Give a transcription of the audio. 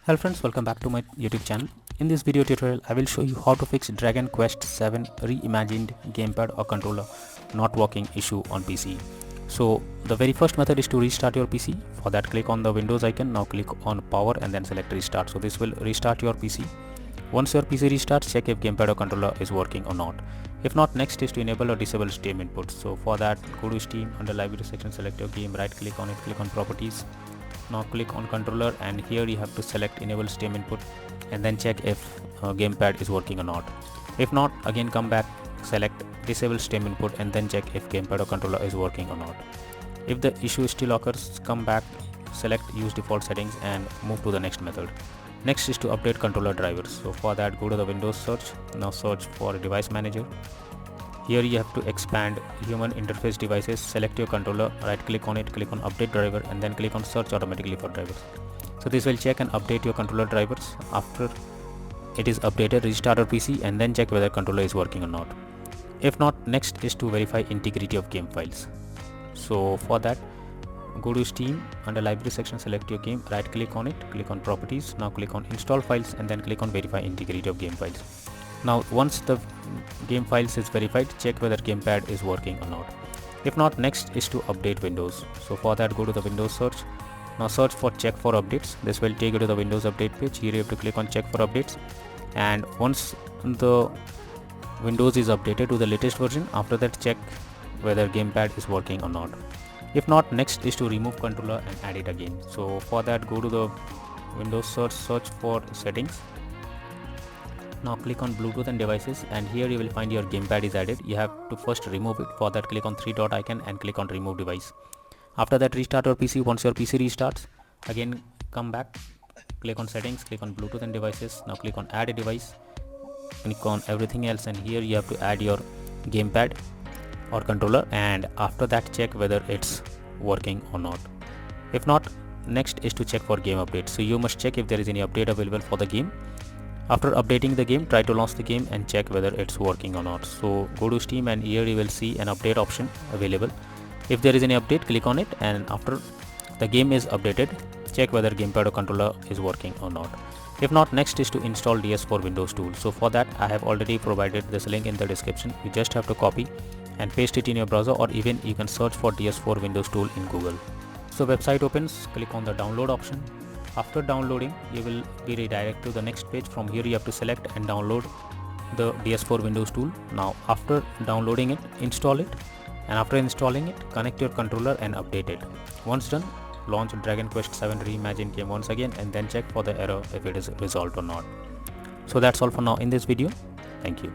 Hello friends, welcome back to my YouTube channel. In this video tutorial, I will show you how to fix Dragon Quest VII Reimagined gamepad or controller not working issue on PC. So the very first method is to restart your PC. For that, click on the Windows icon. Now click on power and then select restart. So this will restart your PC. Once your PC restarts, check if gamepad or controller is working or not. If not, next is to enable or disable Steam input. So for that, go to Steam, under library section, select your game, right click on it, click on properties. Now click on controller and here you have to select enable Steam input and then check if gamepad is working or not. If not, again come back, select disable Steam input and then check if gamepad or controller is working or not. If the issue still occurs, come back, select use default settings and move to the next method. Next is to update controller drivers. So for that, go to the Windows search. Now search for device manager. Here you have to expand human interface devices, select your controller, right click on it, click on update driver and then click on search automatically for drivers. So this will check and update your controller drivers. After it is updated, restart your PC and then check whether controller is working or not. If not, next is to verify integrity of game files. So for that, go to Steam, under library section, select your game, right click on it, click on properties. Now click on install files and then click on verify integrity of game files. Now once the game files is verified, check whether gamepad is working or not. If not, next is to update Windows. So for that, go to the Windows search. Now search for check for updates. This will take you to the Windows update page. Here you have to click on check for updates, and once the Windows is updated to the latest version, after that check whether gamepad is working or not. If not, next is to remove controller and add it again. So for that, go to the Windows search for settings. Now click on Bluetooth and devices and here you will find your gamepad is added. You have to first remove it. For that, click on three dot icon and click on remove device. After that, restart your PC. Once your PC restarts, again come back, click on settings, click on Bluetooth and devices. Now click on add a device, click on everything else and here you have to add your gamepad or controller, and after that check whether it's working or not. If not, next is to check for game update. So you must check if there is any update available for the game. After updating the game, try to launch the game and check whether it's working or not. So go to Steam and here you will see an update option available. If there is any update, click on it, and after the game is updated, check whether gamepad or controller is working or not. If not, next is to install DS4 Windows tool. So for that, I have already provided this link in the description. You just have to copy and paste it in your browser, or even you can search for DS4 Windows tool in Google. So website opens, click on the download option. After downloading, you will be redirected to the next page. From here you have to select and download the DS4 Windows tool. Now after downloading it, install it, and after installing it, connect your controller and update it. Once done, launch Dragon Quest VII Reimagined game once again and then check for the error if it is resolved or not. So that's all for now in this video. Thank you.